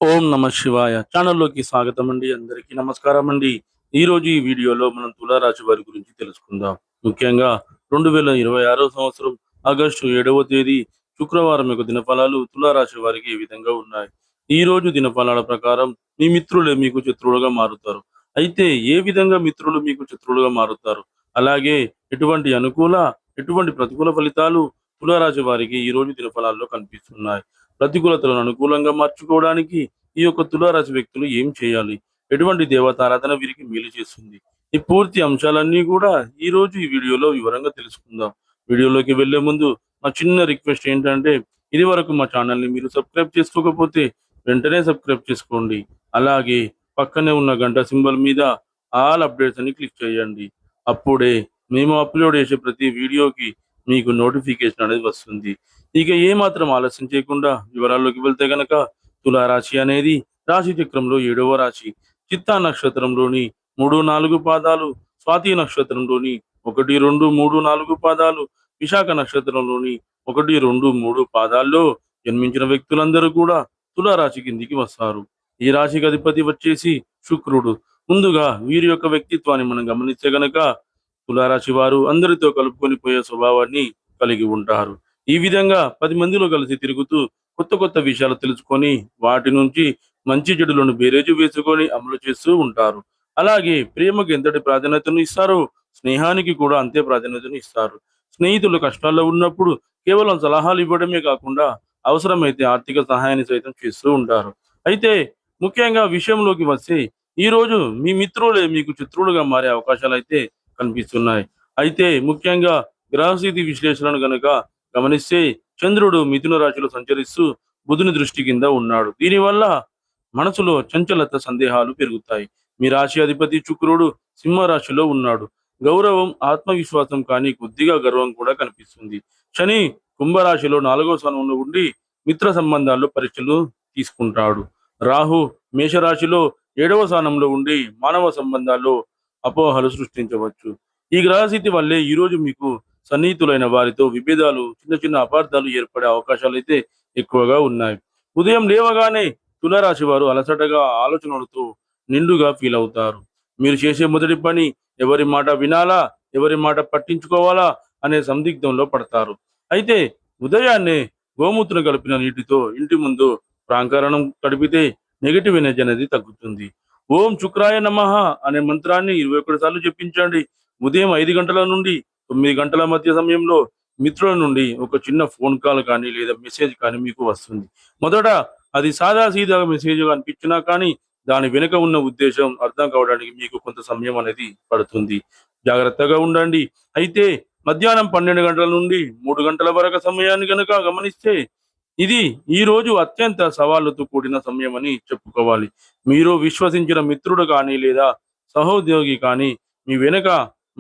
ఓం నమ శివాయ ఛానల్లోకి స్వాగతం అండి. అందరికీ నమస్కారం అండి. ఈరోజు ఈ వీడియోలో మనం తులారాశి వారి గురించి తెలుసుకుందాం. ముఖ్యంగా 2026 సంవత్సరం ఆగస్టు 7వ తేదీ శుక్రవారం యొక్క దినఫలాలు తులారాశి వారికి ఈ విధంగా ఉన్నాయి. ఈ రోజు దినఫలాల ప్రకారం మీ మిత్రులే మీకు శత్రువులుగా మారుతారు. అయితే ఏ విధంగా మిత్రులు మీకు శత్రువులుగా మారుతారు? అలాగే ఎటువంటి అనుకూల, ఎటువంటి ప్రతికూల ఫలితాలు తులారాశి వారికి ఈ రోజు దినఫలాల్లో కనిపిస్తున్నాయి. ప్రతికూలతలను అనుకూలంగా మార్చుకోవడానికి ఈ యొక్క తులారాశి వ్యక్తులు ఏం చేయాలి? ఎటువంటి దేవతారాధన వీరికి మేలు చేస్తుంది? ఈ పూర్తి అంశాలన్నీ కూడా ఈ వీడియోలో వివరంగా తెలుసుకుందాం. వీడియోలోకి వెళ్లే ముందు మా చిన్న రిక్వెస్ట్ ఏంటంటే, ఇది వరకు మా ఛానల్ని మీరు సబ్స్క్రైబ్ చేసుకోకపోతే వెంటనే సబ్స్క్రైబ్ చేసుకోండి. అలాగే పక్కనే ఉన్న గంట సింబల్ మీద ఆల్ అప్డేట్స్ అని క్లిక్ చేయండి. అప్పుడే మేము అప్లోడ్ చేసే ప్రతి వీడియోకి మీకు నోటిఫికేషన్ అనేది వస్తుంది. ఇక ఏమాత్రం ఆలస్యం చేయకుండా వివరాల్లోకి వెళ్తే గనక తులారాశి అనేది రాశి చక్రంలో 7వ రాశి. చిత్తా నక్షత్రంలోని 3, 4 పాదాలు, స్వాతి నక్షత్రంలోని 1, 2, 3, 4 పాదాలు, విశాఖ నక్షత్రంలోని 1, 2, 3 పాదాల్లో జన్మించిన వ్యక్తులందరూ కూడా తులారాశి కిందికి వస్తారు. ఈ రాశికి అధిపతి వచ్చేసి శుక్రుడు. ముందుగా వీరి యొక్క వ్యక్తిత్వాన్ని మనం గమనిస్తే గనక తులారాశి వారు అందరితో కలుపుకొని పోయే స్వభావాన్ని కలిగి ఉంటారు. ఈ విధంగా 10 మందిలో కలిసి తిరుగుతూ కొత్త కొత్త విషయాలు తెలుసుకొని వాటి నుంచి మంచి చెడులను బేరేజు వేసుకొని అమలు చేస్తూ ఉంటారు. అలాగే ప్రేమకు ఎంతటి ప్రాధాన్యతను ఇస్తారో స్నేహానికి కూడా అంతే ప్రాధాన్యతను ఇస్తారు. స్నేహితులు కష్టాల్లో ఉన్నప్పుడు కేవలం సలహాలు ఇవ్వడమే కాకుండా అవసరమైతే ఆర్థిక సహాయాన్ని సైతం చేస్తూ ఉంటారు. అయితే ముఖ్యంగా విషయంలోకి వస్తే ఈ రోజు మీ మిత్రులే మీకు శత్రువులుగా మారే అవకాశాలైతే కనిపిస్తున్నాయి. అయితే ముఖ్యంగా గ్రహస్థితి విశ్లేషణను గనుక గమనిస్తే చంద్రుడు మిథున రాశిలో సంచరిస్తూ బుధుని దృష్టి కింద ఉన్నాడు. దీనివల్ల మనసులో చంచలత, సందేహాలు పెరుగుతాయి. మీ రాశి అధిపతి శుక్రుడు సింహ రాశిలో ఉన్నాడు. గౌరవం, ఆత్మవిశ్వాసం కానీ కొద్దిగా గర్వం కూడా కనిపిస్తుంది. శని కుంభరాశిలో 4వ స్థానంలో ఉండి మిత్ర సంబంధాల్లో పరీక్షలు తీసుకుంటాడు. రాహు మేషరాశిలో 7వ స్థానంలో ఉండి మానవ సంబంధాల్లో అపోహలు సృష్టించవచ్చు. ఈ గ్రహస్థితి వల్లే ఈరోజు మీకు సన్నిహితులైన వారితో విభేదాలు, చిన్న చిన్న అపార్థాలు ఏర్పడే అవకాశాలైతే ఎక్కువగా ఉన్నాయి. ఉదయం లేవగానే తులారాశి వారు అలసటగా, ఆలోచనలతో నిండుగా ఫీల్ అవుతారు. మీరు చేసే మొదటి పని ఎవరి మాట వినాలా, ఎవరి మాట పట్టించుకోవాలా అనే సందిగ్ధంలో పడతారు. అయితే ఉదయాన్నే గోమూత్రం కలిపిన నీటితో ఇంటి ముందు ప్రాంగణం తడిపితే నెగటివ్ ఎనర్జీ అనేది తగ్గుతుంది. ఓం శుక్రాయ నమః అనే మంత్రాన్ని 21 సార్లు జపించండి. ఉదయం 5 గంటల నుండి 9 గంటల మధ్య సమయంలో మిత్రుల నుండి ఒక చిన్న ఫోన్ కాల్ కానీ లేదా మెసేజ్ కానీ మీకు వస్తుంది. మొదట అది సాదా సీదా మెసేజ్‌గా అనిపించినా కానీ దాని వెనుక ఉన్న ఉద్దేశ్యం అర్థం కావడానికి మీకు కొంత సమయం అనేది పడుతుంది. జాగ్రత్తగా ఉండండి. అయితే మధ్యాహ్నం 12 గంటల నుండి 3 గంటల వరకు సమయాన్ని గనుక గమనిస్తే ఇది ఈ రోజు అత్యంత సవాళ్లతో కూడిన సమయం అని చెప్పుకోవాలి. మీరు విశ్వసించిన మిత్రుడు కానీ లేదా సహోద్యోగి కానీ మీ వెనక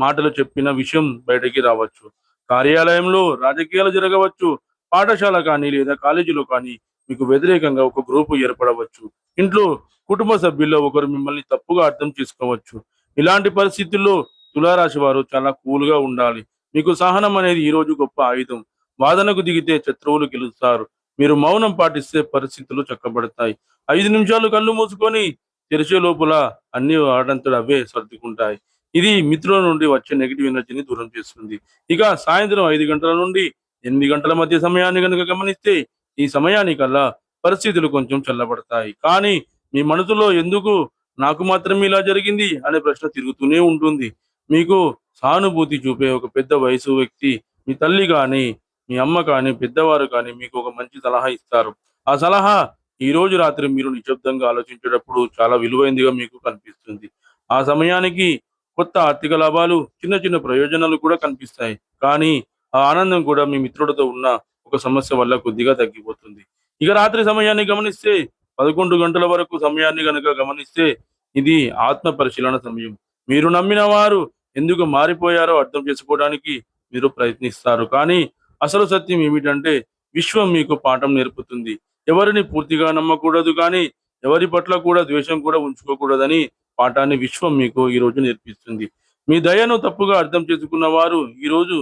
మాటలు చెప్పిన విషయం బయటకి రావచ్చు. కార్యాలయంలో రాజకీయాలు జరగవచ్చు. పాఠశాల కానీ లేదా కాలేజీలో కానీ మీకు వ్యతిరేకంగా ఒక గ్రూపు ఏర్పడవచ్చు. ఇంట్లో కుటుంబ సభ్యుల్లో ఒకరు మిమ్మల్ని తప్పుగా అర్థం చేసుకోవచ్చు. ఇలాంటి పరిస్థితుల్లో తులారాశి వారు చాలా కూల్‌గా ఉండాలి. మీకు సహనం అనేది ఈ రోజు గొప్ప ఆయుధం. వాదనకు దిగితే శత్రువులు గెలుస్తారు. మీరు మౌనం పాటిస్తే పరిస్థితులు చక్కబడతాయి. 5 నిమిషాలు కళ్ళు మూసుకొని తెరిచే లోపల అన్నీ వాటంతట అవే సర్దుకుంటాయి. ఇది మిత్రుల నుండి వచ్చే నెగెటివ్ ఎనర్జీని దూరం చేస్తుంది. ఇక సాయంత్రం 5 గంటల నుండి 8 గంటల మధ్య సమయాన్ని గనుక గమనిస్తే ఈ సమయానికల్లా పరిస్థితులు కొంచెం చల్లబడతాయి. కానీ మీ మనసులో ఎందుకు నాకు మాత్రమే ఇలా జరిగింది అనే ప్రశ్న తిరుగుతూనే ఉంటుంది. మీకు సానుభూతి చూపే ఒక పెద్ద వయసు వ్యక్తి, మీ తల్లి గాని, మీ అమ్మ కానీ, పెద్దవారు కానీ మీకు ఒక మంచి సలహా ఇస్తారు. ఆ సలహా ఈ రోజు రాత్రి మీరు నిశ్శబ్దంగా ఆలోచించేటప్పుడు చాలా విలువైందిగా మీకు కనిపిస్తుంది. ఆ సమయానికి కొత్త ఆర్థిక లాభాలు, చిన్న చిన్న ప్రయోజనాలు కూడా కనిపిస్తాయి. కానీ ఆ ఆనందం కూడా మీ మిత్రుడితో ఉన్న ఒక సమస్య వల్ల కొద్దిగా తగ్గిపోతుంది. ఇక రాత్రి సమయాన్ని గమనిస్తే 11 గంటల వరకు సమయాన్ని గనుక గమనిస్తే ఇది ఆత్మ పరిశీలన సమయం. మీరు నమ్మిన వారు ఎందుకు మారిపోయారో అర్థం చేసుకోవడానికి మీరు ప్రయత్నిస్తారు. కానీ అసలు సత్యం ఏమిటంటే విశ్వం మీకు పాఠం నేర్పుతుంది. ఎవరిని పూర్తిగా నమ్మకూడదు కానీ ఎవరి పట్ల కూడా ద్వేషం కూడా ఉంచుకోకూడదని పాఠాన్ని విశ్వం మీకు ఈ రోజు నేర్పిస్తుంది. మీ దయను తప్పుగా అర్థం చేసుకున్న వారు ఈ రోజు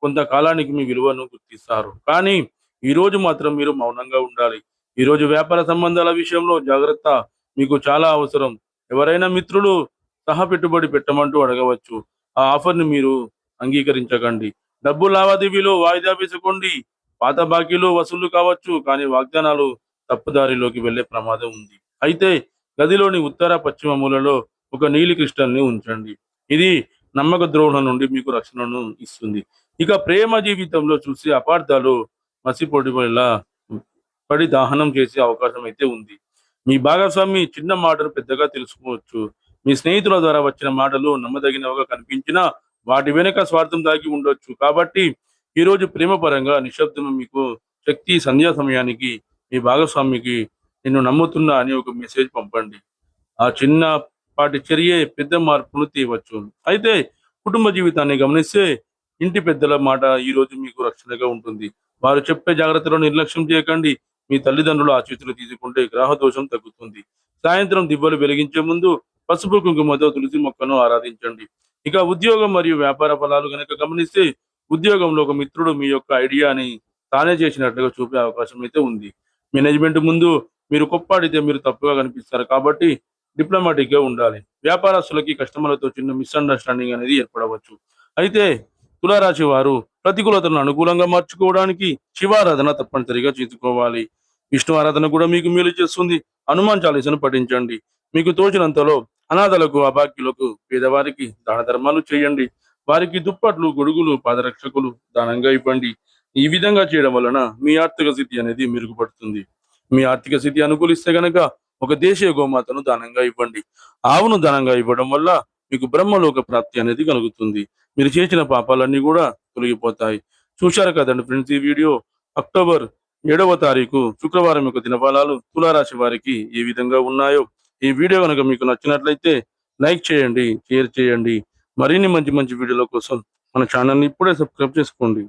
కొంతకాలానికి మీ విలువను గుర్తిస్తారు. కానీ ఈ రోజు మాత్రం మీరు మౌనంగా ఉండాలి. ఈరోజు వ్యాపార సంబంధాల విషయంలో జాగ్రత్త మీకు చాలా అవసరం. ఎవరైనా మిత్రులు సహ పెట్టుబడి పెట్టమంటూ అడగవచ్చు. ఆ ఆఫర్‌ని మీరు అంగీకరించకండి. డబ్బు లావాదేవీలో వాయిదా వేసుకోండి. పాత బాకీలు వసూలు కావచ్చు, కానీ వాగ్దానాలు తప్పుదారిలోకి వెళ్ళే ప్రమాదం ఉంది. అయితే గదిలోని ఉత్తర, పశ్చిమ మూలలో ఒక నీలి క్రిస్టల్‌ని ఉంచండి. ఇది నమ్మక ద్రోహుల నుండి మీకు రక్షణను ఇస్తుంది. ఇక ప్రేమ జీవితంలో చూసే అపార్థాలు మసిపొడిలా పడి దహనం చేసే అవకాశం అయితే ఉంది. మీ భాగస్వామి చిన్న మాటలు పెద్దగా తెలుసుకోవచ్చు. మీ స్నేహితుల ద్వారా వచ్చిన మాటలు నమ్మదగినవిగా కనిపించినా వాటి వెనుక స్వార్థం దాగి ఉండొచ్చు. కాబట్టి ఈరోజు ప్రేమ పరంగా నిశ్శబ్దం మీకు శక్తి. సంధ్యా సమయానికి మీ భాగస్వామికి నిన్ను నమ్ముతున్నా అని ఒక మెసేజ్ పంపండి. ఆ చిన్నపాటి చర్యే పెద్ద మార్పును తేవచ్చు. అయితే కుటుంబ జీవితాన్ని గమనిస్తే ఇంటి పెద్దల మాట ఈరోజు మీకు రక్షణగా ఉంటుంది. వారు చెప్పే జాగ్రత్తలను నిర్లక్ష్యం చేయకండి. మీ తల్లిదండ్రులు ఆశీస్సులు తీసుకుంటే గ్రహ దోషం తగ్గుతుంది. సాయంత్రం దివ్వలు వెలిగించే ముందు పసుపు కుంకుమతో తులసి మొక్కను ఆరాధించండి. ఇక ఉద్యోగం మరియు వ్యాపార ఫలాలు గనక గమనిస్తే ఉద్యోగంలో ఒక మిత్రుడు మీ యొక్క ఐడియాని తానే చేసినట్లుగా చూపే అవకాశం అయితే ఉంది. మేనేజ్మెంట్ ముందు మీరు కొప్పాడితే మీరు తప్పుగా కనిపిస్తారు. కాబట్టి డిప్లొమాటిక్ గా ఉండాలి. వ్యాపారస్తులకి కస్టమర్లతో చిన్న మిస్అండర్స్టాండింగ్ అనేది ఏర్పడవచ్చు. అయితే తులారాశి వారు ప్రతికూలతలను అనుకూలంగా మార్చుకోవడానికి శివారాధన తప్పనిసరిగా చేసుకోవాలి. విష్ణు ఆరాధన కూడా మీకు మేలు చేస్తుంది. హనుమాన్ చాలీసను పఠించండి. మీకు తోచినంతలో అనాథలకు, అభాగ్యులకు, పేదవారికి దాన ధర్మాలు చేయండి. వారికి దుప్పట్లు, గొడుగులు, పాదరక్షకులు దానంగా ఇవ్వండి. ఈ విధంగా చేయడం వలన మీ ఆర్థిక స్థితి అనేది మెరుగుపడుతుంది. మీ ఆర్థిక స్థితి అనుకూలిస్తే గనక ఒక దేశీయ గోమాతను దానంగా ఇవ్వండి. ఆవును దానంగా ఇవ్వడం వల్ల మీకు బ్రహ్మలోక ప్రాప్తి అనేది కలుగుతుంది. మీరు చేసిన పాపాలన్నీ కూడా తొలగిపోతాయి. చూశారు కదండి ఫ్రెండ్స్, ఈ వీడియో అక్టోబర్ 7వ తారీఖు శుక్రవారం యొక్క దినఫలాలు తులారాశి వారికి ఏ విధంగా ఉన్నాయో. ఈ వీడియో కనుక మీకు నచ్చినట్లయితే లైక్ చేయండి, షేర్ చేయండి. మరిన్ని మంచి మంచి వీడియోల కోసం మన ఛానల్ని ఇప్పుడే సబ్స్క్రైబ్ చేసుకోండి.